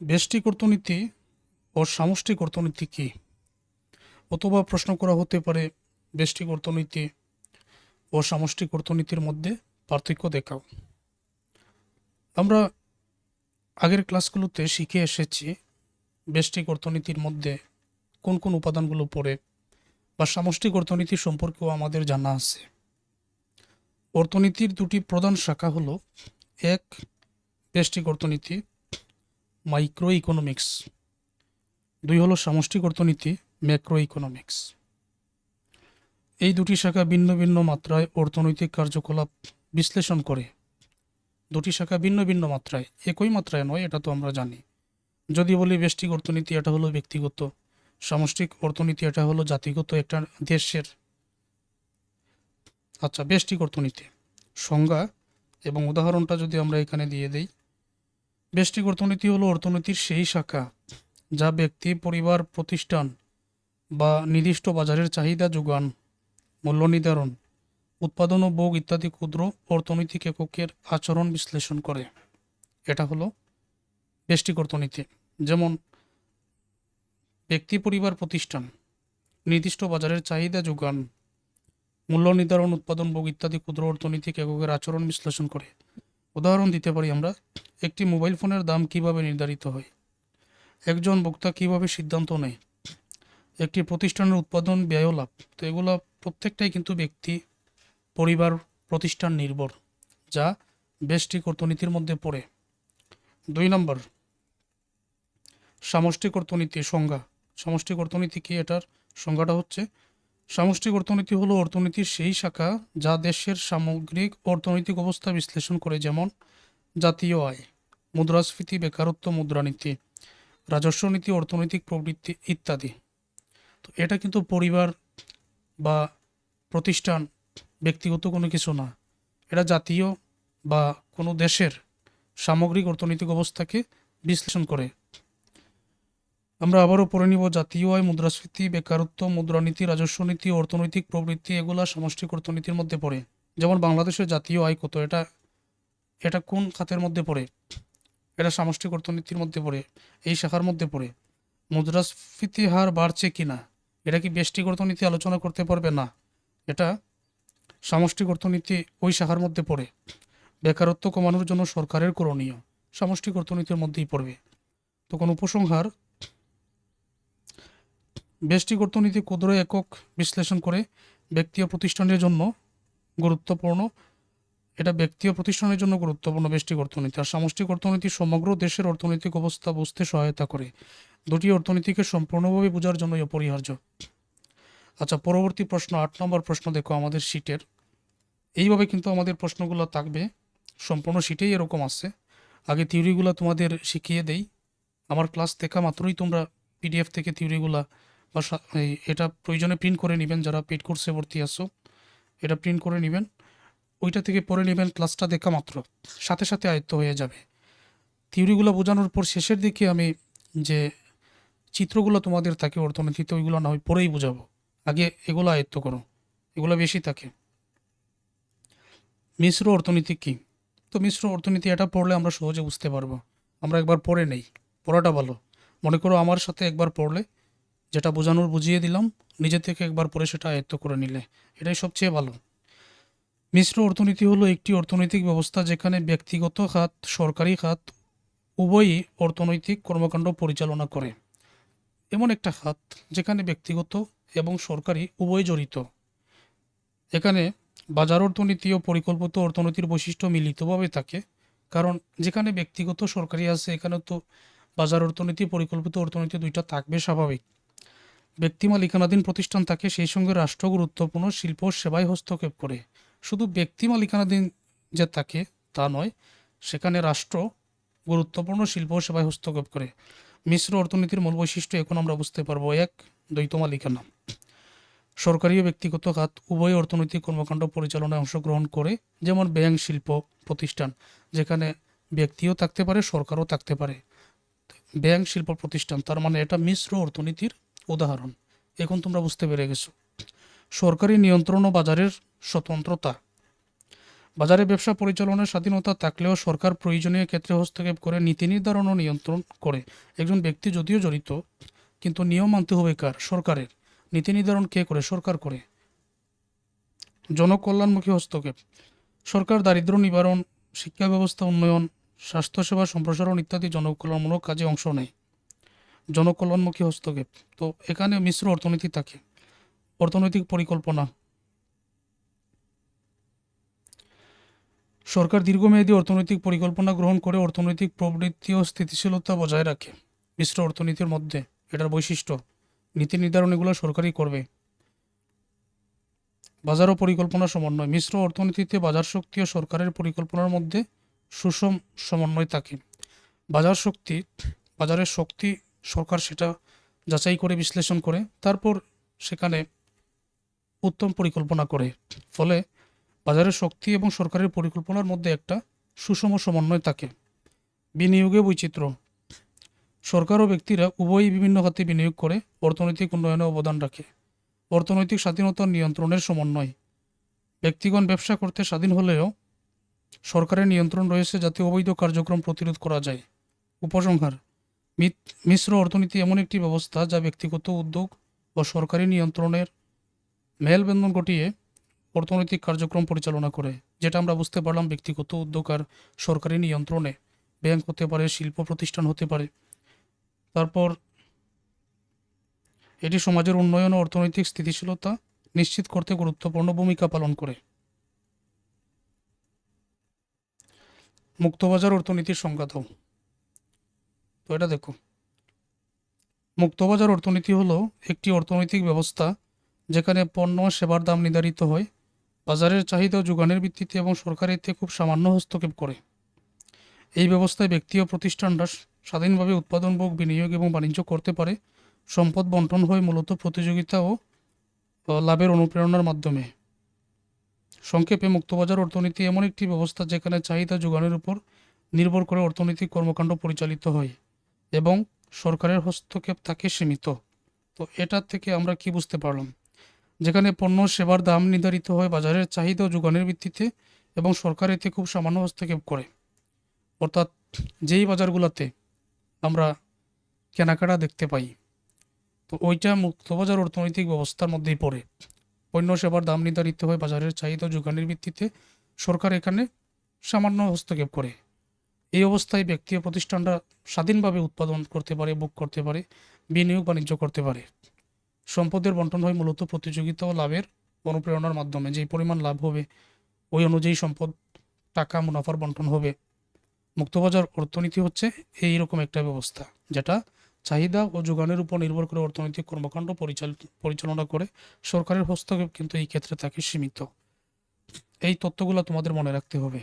ব্যষ্টিক অর্থনীতি ও সামষ্টিক অর্থনীতি কি? অথবা প্রশ্ন করা হতে পারে ব্যষ্টিক অর্থনীতি ও সামষ্টিক অর্থনীতির মধ্যে পার্থক্য দেখাও। আমরা আগের ক্লাসগুলোতে শিখে এসেছি ব্যষ্টিক অর্থনীতির মধ্যে কোন কোন উপাদানগুলো পড়ে, বা সামষ্টিক অর্থনীতি সম্পর্কেও আমাদের জানা আছে। অর্থনীতির দুটি প্রধান শাখা হলো, এক ব্যষ্টিক অর্থনীতি মাইক্রো ইকোনমিক্স, দুই হলো সামষ্টিক অর্থনীতি ম্যাক্রো ইকোনমিক্স। এই দুটি শাখা ভিন্ন ভিন্ন মাত্রায় অর্থনৈতিক কার্যকলাপ বিশ্লেষণ করে। দুটি শাখা ভিন্ন ভিন্ন মাত্রায়, একই মাত্রায় নয়, এটা তো আমরা জানি। যদি বলি ব্যষ্টিক অর্থনীতি, এটা হলো ব্যক্তিগত; সামষ্টিক অর্থনীতি এটা হলো জাতিগত, একটা দেশের। আচ্ছা, ব্যষ্টিক অর্থনীতি সংজ্ঞা এবং উদাহরণটা যদি আমরা এখানে দিয়ে দেই। ব্যষ্টিক অর্থনীতি হলো অর্থনীতির সেই শাখা যা ব্যক্তি, পরিবার, প্রতিষ্ঠান বা নির্দিষ্ট বাজারের চাহিদা যোগান, মূল্য নির্ধারণ, উৎপাদন ও ভোগ ইত্যাদি ক্ষুদ্র অর্থনৈতিক এককের আচরণ বিশ্লেষণ করে। এটা হলো ব্যষ্টিক অর্থনীতি। যেমন ব্যক্তি, পরিবার, প্রতিষ্ঠান নির্দিষ্ট বাজারের চাহিদা যোগান, মূল্য নির্ধারণ, উৎপাদন, ভোগ ইত্যাদি ক্ষুদ্র অর্থনৈতিক এককের আচরণ বিশ্লেষণ করে। উদাহরণ দিতে পারি আমরা, একটি মোবাইল ফোনের দাম কিভাবে নির্ধারিত হয়, একজন ভোক্তা কিভাবে সিদ্ধান্ত নেয়, একটি প্রতিষ্ঠানের উৎপাদন, ব্যয় ও লাভ। তো এগুলো প্রত্যেকটাই কিন্তু ব্যক্তি, পরিবার, প্রতিষ্ঠান নির্ভর, যা ব্যষ্টিক অর্থনীতির মধ্যে পড়ে। 2 নম্বর, সামষ্টিক অর্থনীতি সংজ্ঞা। সামষ্টিক অর্থনীতি কি? এটার সংজ্ঞাটা হচ্ছে, সামষ্টিক অর্থনীতি হলো অর্থনীতির সেই শাখা যা দেশের সামগ্রিক অর্থনৈতিক অবস্থা বিশ্লেষণ করে, যেমন জাতীয় আয়, মুদ্রাস্ফীতি, বেকারত্ব, মুদ্রানীতি, রাজস্ব নীতি, অর্থনৈতিক প্রবৃদ্ধি ইত্যাদি। তো এটা কিন্তু পরিবার বা প্রতিষ্ঠান, ব্যক্তিগত কোনো কিছু না। এটা জাতীয় বা কোনো দেশের সামগ্রিক অর্থনৈতিক অবস্থাকে বিশ্লেষণ করে। আমরা আবারও পড়ে নিব, জাতীয় আয়, মুদ্রাস্ফীতি, বেকারত্ব, মুদ্রানীতি, রাজস্ব নীতি, অর্থনৈতিক প্রবৃদ্ধি, এগুলা সামষ্টিক অর্থনীতির মধ্যে পড়ে। যেমন বাংলাদেশের জাতীয় আয় কত, এটা এটা কোন খাতের মধ্যে পড়ে? এটা সামষ্টিক অর্থনীতির মধ্যে পড়ে, এই শাখার মধ্যে পড়ে। মুদ্রাস্ফীতি হার বাড়ছে কিনা, এটা কি ব্যষ্টিক অর্থনীতি আলোচনা করতে পারবে? না, এটা সামষ্টিক অর্থনীতি ওই শাখার মধ্যে পড়ে। বেকারত্ব কমানোর জন্য সরকারের করণীয়, সামষ্টিক অর্থনীতির মধ্যেই পড়বে। তখন উপসংহার, ব্যষ্টিক অর্থনীতি ক্ষুদ্র একক বিশ্লেষণ করে, ব্যক্তি ও প্রতিষ্ঠানের জন্য গুরুত্বপূর্ণ। এটা ব্যক্তি ও প্রতিষ্ঠানের জন্য গুরুত্বপূর্ণ ব্যষ্টিক অর্থনীতি। আর সামষ্টিক অর্থনীতি সমগ্র দেশের অর্থনৈতিক অবস্থা বুঝতে সহায়তা করে। দুটি অর্থনীতিকে সম্পূর্ণভাবে বোঝার জন্যই অপরিহার্য। আচ্ছা, পরবর্তী প্রশ্ন, 8 নম্বর প্রশ্ন দেখো আমাদের শিটের। এইভাবে কিন্তু আমাদের প্রশ্নগুলো থাকবে, সম্পূর্ণ শিটেই এরকম আছে। আগে থিওরিগুলো তোমাদের শিখিয়ে দেই। আমার ক্লাস দেখা মাত্রই তোমরা পিডিএফ থেকে থিওরিগুলা বা এটা প্রয়োজনে প্রিন্ট করে নেবেন, যারা পেড কোর্সে ভর্তি আছো এটা প্রিন্ট করে নেবেন, ওইটা থেকে পড়ে নেবেন। ক্লাসটা দেখা মাত্র সাথে সাথে আয়ত্ত হয়ে যাবে। থিওরিগুলো বোঝানোর পর শেষের দিকে আমি যে চিত্রগুলো তোমাদের থাকে অর্থনীতিতে, ওইগুলো না হয় পরেই বোঝাবো। আগে এগুলো আয়ত্ত করো, এগুলো বেশি থাকে। মিশ্র অর্থনীতি কি? তো মিশ্র অর্থনীতি এটা পড়লে আমরা সহজে বুঝতে পারবো। আমরা একবার পড়ে নেই, পড়াটা ভালো। মনে করো আমার সাথে একবার পড়লে, যেটা বোঝানোর বুঝিয়ে দিলাম, নিজে থেকে একবার পড়ে সেটা আয়ত্ত করে নিলে, এটাই সবচেয়ে ভালো। মিশ্র অর্থনীতি হলো একটি অর্থনৈতিক ব্যবস্থা যেখানে ব্যক্তিগত খাত, সরকারি খাত উভয়ই অর্থনৈতিক কর্মকাণ্ড পরিচালনা করে। এমন একটা খাত যেখানে ব্যক্তিগত এবং সরকারি উভয় জড়িত। এখানে বাজার অর্থনীতি ও পরিকল্পিত অর্থনীতির বৈশিষ্ট্য মিলিতভাবে থাকে। কারণ যেখানে ব্যক্তিগত, সরকারি আছে, এখানে তো বাজার অর্থনীতি, পরিকল্পিত অর্থনীতি দুইটা থাকবে স্বাভাবিক। ব্যক্তি মালিকানাধীন প্রতিষ্ঠান থাকে, সেই সঙ্গে রাষ্ট্র গুরুত্বপূর্ণ শিল্প ও সেবায় হস্তক্ষেপ করে। শুধু ব্যক্তি মালিকানাধীন যে থাকে তা নয়, সেখানে রাষ্ট্র গুরুত্বপূর্ণ শিল্প ও সেবায় হস্তক্ষেপ করে। মিশ্র অর্থনীতির মূল বৈশিষ্ট্য এখন আমরা বুঝতে পারবো। 1, দ্বৈত মালিকানা। সরকারি ও ব্যক্তিগত খাত উভয় অর্থনৈতিক কর্মকাণ্ড পরিচালনায় অংশগ্রহণ করে। যেমন ব্যাংক, শিল্প প্রতিষ্ঠান, যেখানে ব্যক্তিও থাকতে পারে, সরকারও থাকতে পারে। ব্যাংক, শিল্প প্রতিষ্ঠান, তার মানে এটা মিশ্র অর্থনীতির উদাহরণ। এখন তোমরা বুঝতে পেরে গেছো। সরকারি নিয়ন্ত্রণ ও বাজারের স্বতন্ত্রতা। বাজারে ব্যবসা পরিচালনার স্বাধীনতা থাকলেও সরকার প্রয়োজনীয় ক্ষেত্রে হস্তক্ষেপ করে নীতি নির্ধারণ ও নিয়ন্ত্রণ করে। একজন ব্যক্তি যদিও জড়িত, কিন্তু নিয়ম মানতে হবে কার? সরকারের। নীতি নির্ধারণ কে করে? সরকার করে। জনকল্যাণমুখী হস্তক্ষেপ। সরকার দারিদ্র্য নিবারণ, শিক্ষা ব্যবস্থা উন্নয়ন, স্বাস্থ্যসেবা সম্প্রসারণ ইত্যাদি জনকল্যাণমূলক কাজে অংশ নেয়। জনকল্যাণমুখী হস্তক্ষেপ। তো এখানে মিশ্র অর্থনীতি থাকে। অর্থনৈতিক পরিকল্পনা। সরকার দীর্ঘমেয়াদী অর্থনৈতিক পরিকল্পনা গ্রহণ করে অর্থনৈতিক প্রবৃদ্ধি ও স্থিতিশীলতা বজায় রাখে। মিশ্র অর্থনীতির মধ্যে এটার বৈশিষ্ট্য, নীতি নির্ধারণ এগুলো সরকারই করবে। বাজার ও পরিকল্পনা সমন্বয়। মিশ্র অর্থনীতিতে বাজার শক্তি ও সরকারের পরিকল্পনার মধ্যে সুষম সমন্বয় থাকে। বাজারের শক্তি সরকার সেটা যাচাই করে বিশ্লেষণ করে তারপর সেখানে উত্তম পরিকল্পনা করে। ফলে বাজারের শক্তি এবং সরকারের পরিকল্পনার মধ্যে একটা সুষম সমন্বয় থাকে। বিনিয়োগে বৈচিত্র্য। সরকার ও ব্যক্তিরা উভয়ই বিভিন্ন খাতে বিনিয়োগ করে অর্থনৈতিক উন্নয়নে অবদান রাখে। অর্থনৈতিক স্বাধীনতা নিয়ন্ত্রণের সমন্বয়। ব্যক্তিগণ ব্যবসা করতে স্বাধীন হলেও সরকারের নিয়ন্ত্রণ রয়েছে যাতে অবৈধ কার্যক্রম প্রতিরোধ করা যায়। উপসংহার: মিশ্র অর্থনীতি এমন একটি ব্যবস্থা যা ব্যক্তিগত উদ্যোগ ও সরকারি নিয়ন্ত্রণের মেলবন্ধন ঘটিয়ে অর্থনৈতিক কার্যক্রম পরিচালনা করে। যেটা আমরা বুঝতে পারলাম, ব্যক্তিগত উদ্যোগ আর সরকারি নিয়ন্ত্রণে ব্যাংক হতে পারে, শিল্প প্রতিষ্ঠান হতে পারে। তারপর এটি সমাজের উন্নয়ন ও অর্থনৈতিক স্থিতিশীলতা নিশ্চিত করতে গুরুত্বপূর্ণ ভূমিকা পালন করে। মুক্তবাজার অর্থনীতির সংজ্ঞা দাও। তো এটা দেখো, মুক্তবাজার অর্থনীতি হলো একটি অর্থনৈতিক ব্যবস্থা যেখানে পণ্য ও সেবার দাম নির্ধারিত হয় বাজারের চাহিদা ও যোগানের ভিত্তিতে এবং সরকার এতে খুব সামান্য হস্তক্ষেপ করে। এই ব্যবস্থায় ব্যক্তি ও প্রতিষ্ঠানরা স্বাধীনভাবে উৎপাদন, ভোগ, বিনিয়োগ এবং বাণিজ্য করতে পারে। সম্পদ বন্টন হয় মূলত প্রতিযোগিতা ও লাভের অনুপ্রেরণার মাধ্যমে। সংক্ষেপে, মুক্তবাজার অর্থনীতি এমন একটি ব্যবস্থা যেখানে চাহিদা যোগানের উপর নির্ভর করে অর্থনৈতিক কর্মকাণ্ড পরিচালিত হয় এবং সরকারের হস্তক্ষেপ থাকে সীমিত। তো এটার থেকে আমরা কি বুঝতে পারলাম? যেখানে পণ্য সেবার দাম নির্ধারিত হয় বাজারের চাহিদা ও যোগানের ভিত্তিতে এবং সরকার এতে খুব সামান্য হস্তক্ষেপ করে। অর্থাৎ যেই বাজারগুলোতে আমরা কেনাকাটা দেখতে পাই, তো ওইটা মুক্তবাজার অর্থনৈতিক ব্যবস্থার মধ্যেই পড়ে। পণ্য সেবার দাম নির্ধারিত হয় বাজারের চাহিদা ও যোগানের ভিত্তিতে, সরকার এখানে সামান্য হস্তক্ষেপ করে। এই অবস্থায় ব্যক্তি ও প্রতিষ্ঠানরা স্বাধীনভাবে উৎপাদন করতে পারে, ভোগ করতে পারে, বিনিয়োগ বাণিজ্য করতে পারে। সম্পদের বন্টন হয় মূলত প্রতিযোগিতা ও লাভের অনুপ্রেরণার মাধ্যমে। যেই পরিমাণ লাভ হবে ওই অনুযায়ী সম্পদ, টাকা, মুনাফার বন্টন হবে। মুক্তবাজার অর্থনীতি হচ্ছে এইরকম একটা ব্যবস্থা যেটা চাহিদা ও যোগানের উপর নির্ভর করে অর্থনৈতিক কর্মকাণ্ড পরিচালনা করে। সরকারের হস্তক্ষেপ কিন্তু এই ক্ষেত্রে থাকে সীমিত। এই তথ্যগুলো তোমাদের মনে রাখতে হবে।